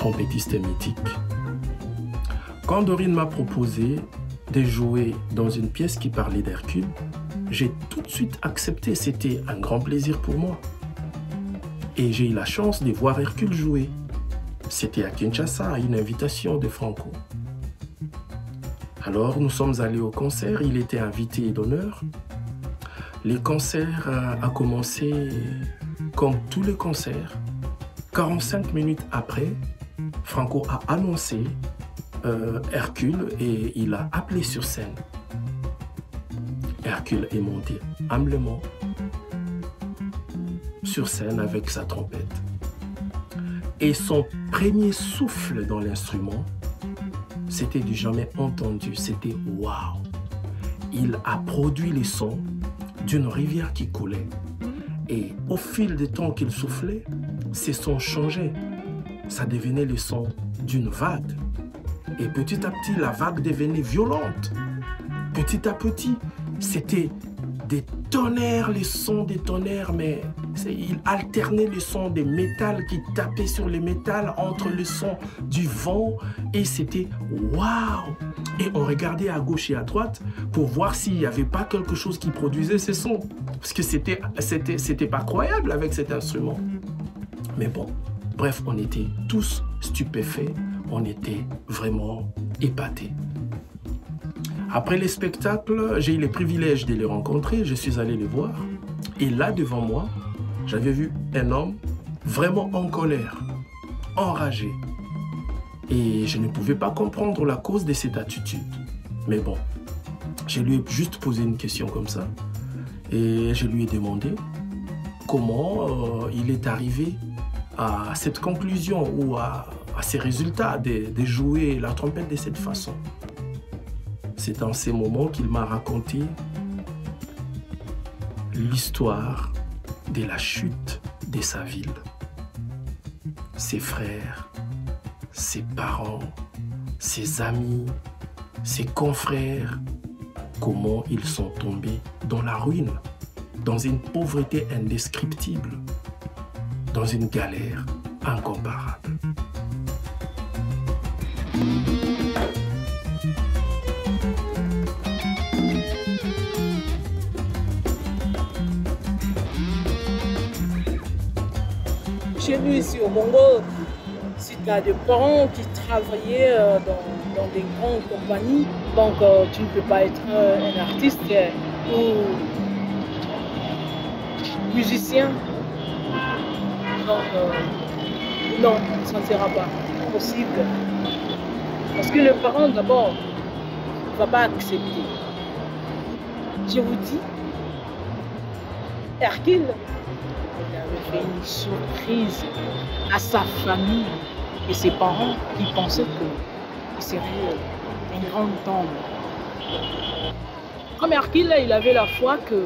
trompettiste mythique. Quand Dorine m'a proposé de jouer dans une pièce qui parlait d'Hercule, j'ai tout de suite accepté. C'était un grand plaisir pour moi. Et j'ai eu la chance de voir Hercule jouer. C'était à Kinshasa, à une invitation de Franco. Alors, nous sommes allés au concert. Il était invité d'honneur. Le concert a commencé comme tous les concerts. 45 minutes après, Franco a annoncé Hercule et il a appelé sur scène. Hercule est monté humblement sur scène avec sa trompette. Et son premier souffle dans l'instrument, c'était du jamais entendu, c'était waouh. Il a produit les sons d'une rivière qui coulait. Et au fil du temps qu'il soufflait, ces sons changeaient. Ça devenait le son d'une vague. Et petit à petit, la vague devenait violente. Petit à petit, c'était des tonnerres, les sons des tonnerres, mais il alternait le son des métals qui tapaient sur les métals entre le son du vent. Et c'était waouh! Et on regardait à gauche et à droite pour voir s'il n'y avait pas quelque chose qui produisait ces sons. Parce que c'était pas croyable avec cet instrument. Mais bon, bref, on était tous stupéfaits. On était vraiment épatés. Après les spectacles, j'ai eu le privilège de les rencontrer. Je suis allé les voir. Et là, devant moi, j'avais vu un homme vraiment en colère, enragé. Et je ne pouvais pas comprendre la cause de cette attitude. Mais bon, je lui ai juste posé une question comme ça. Et je lui ai demandé comment il est arrivé à cette conclusion ou à ces résultats de jouer la trompette de cette façon. C'est dans ces moments qu'il m'a raconté l'histoire de la chute de sa ville. Ses frères, ses parents, ses amis, ses confrères, comment ils sont tombés dans la ruine, dans une pauvreté indescriptible, dans une galère incomparable. Chez nous, ici au Congo, si tu as des parents qui travaillaient dans des grandes compagnies, donc tu ne peux pas être un artiste ou musicien. Donc, non, ça ne sera pas possible. Parce que le parent, d'abord, ne va pas accepter. Je vous dis, Hercule, il avait fait une surprise à sa famille et ses parents qui pensaient qu'il serait une grande tombe. Comme Hercule, il avait la foi qu'il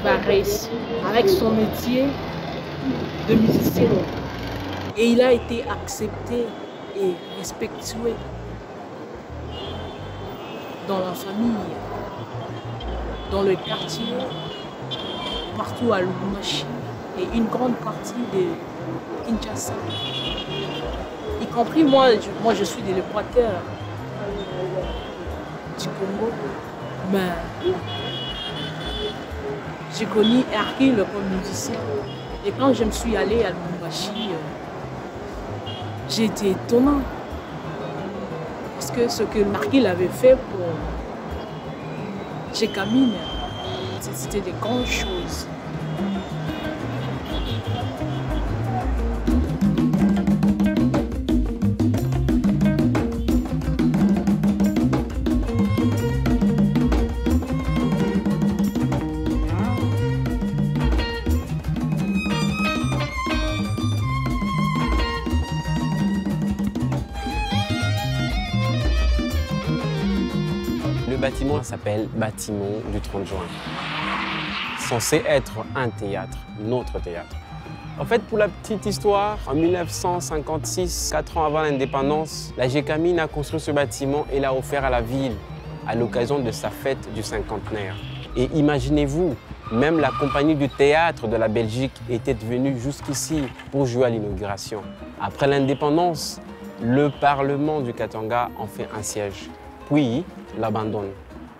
va réussir avec son métier de musicien. Et il a été accepté et respectué dans la famille, dans le quartier, partout à Lubumbashi et une grande partie de Kinshasa. Y compris moi je suis de l'Équateur du Congo, mais j'ai connu Hercule comme musicien. Et quand je me suis allée à Lubumbashi, j'ai été étonnant. Parce que ce que Hercule avait fait pour Djekamine, c'était des grandes choses. Le bâtiment s'appelle bâtiment du 30 juin. Censé être un théâtre, notre théâtre. En fait, pour la petite histoire, en 1956, 4 ans avant l'indépendance, la Djekamine a construit ce bâtiment et l'a offert à la ville à l'occasion de sa fête du cinquantenaire. Et imaginez-vous, même la compagnie du théâtre de la Belgique était venue jusqu'ici pour jouer à l'inauguration. Après l'indépendance, le Parlement du Katanga en fait un siège, puis l'abandonne.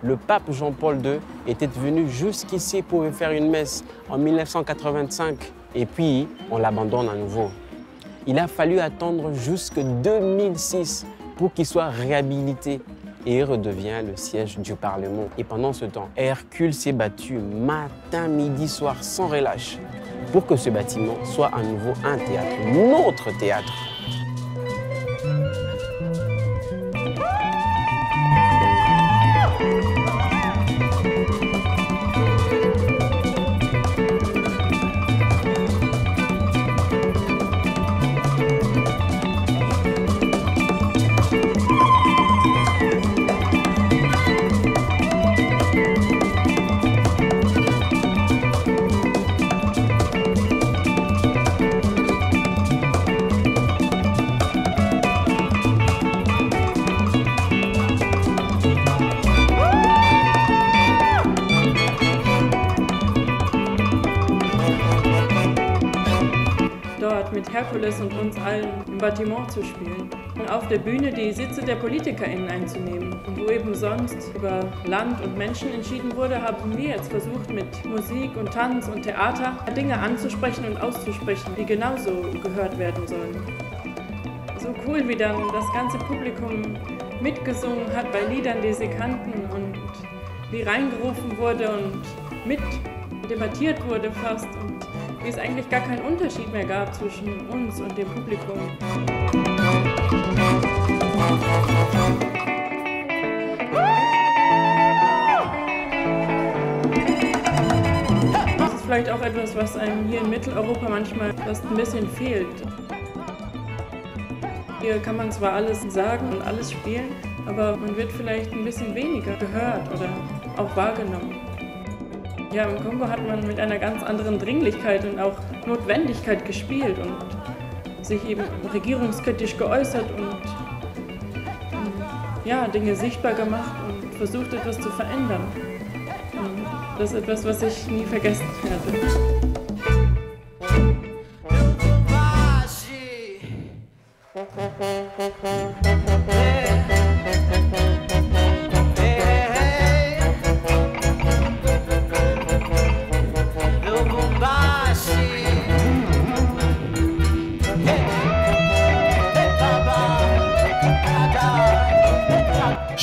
Le pape Jean-Paul II était venu jusqu'ici pour faire une messe en 1985 et puis on l'abandonne à nouveau. Il a fallu attendre jusqu'en 2006 pour qu'il soit réhabilité et redevient le siège du Parlement. Et pendant ce temps, Hercule s'est battu matin, midi, soir sans relâche pour que ce bâtiment soit à nouveau un théâtre, notre théâtre. Mit Herkules und uns allen im Bâtiment zu spielen und auf der Bühne die Sitze der PolitikerInnen einzunehmen. Und wo eben sonst über Land und Menschen entschieden wurde, haben wir jetzt versucht, mit Musik und Tanz und Theater Dinge anzusprechen und auszusprechen, die genauso gehört werden sollen. So cool, wie dann das ganze Publikum mitgesungen hat bei Liedern, die sie kannten und wie reingerufen wurde und mit debattiert wurde fast. Und wie es eigentlich gar keinen Unterschied mehr gab zwischen uns und dem Publikum. Das ist vielleicht auch etwas, was einem hier in Mitteleuropa manchmal fast ein bisschen fehlt. Hier kann man zwar alles sagen und alles spielen, aber man wird vielleicht ein bisschen weniger gehört oder auch wahrgenommen. Ja, im Kongo hat man mit einer ganz anderen Dringlichkeit und auch Notwendigkeit gespielt und sich eben regierungskritisch geäußert und ja, Dinge sichtbar gemacht und versucht, etwas zu verändern. Und das ist etwas, was ich nie vergessen werde.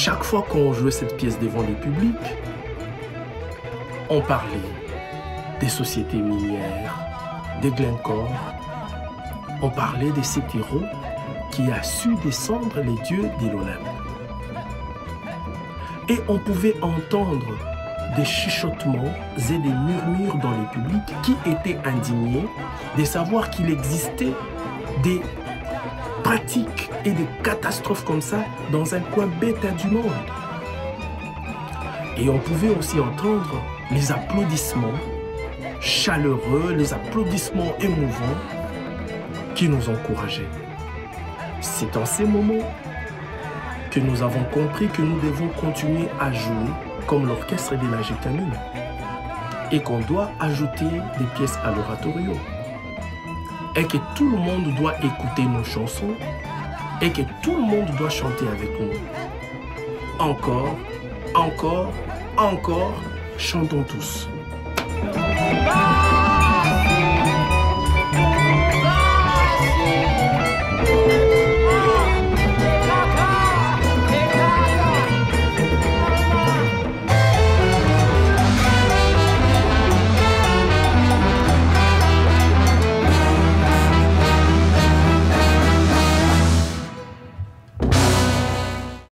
Chaque fois qu'on jouait cette pièce devant le public, on parlait des sociétés minières, des Glencore. On parlait de cet héros qui a su descendre les dieux de l'Olympe. Et on pouvait entendre des chuchotements et des murmures dans le public qui étaient indignés de savoir qu'il existait des pratiques et des catastrophes comme ça dans un coin bêta du monde. Et on pouvait aussi entendre les applaudissements chaleureux, les applaudissements émouvants qui nous encourageaient. C'est en ces moments que nous avons compris que nous devons continuer à jouer comme l'orchestre de la Gécamine et qu'on doit ajouter des pièces à l'oratorio et que tout le monde doit écouter nos chansons et que tout le monde doit chanter avec nous. Encore, encore, encore, chantons tous.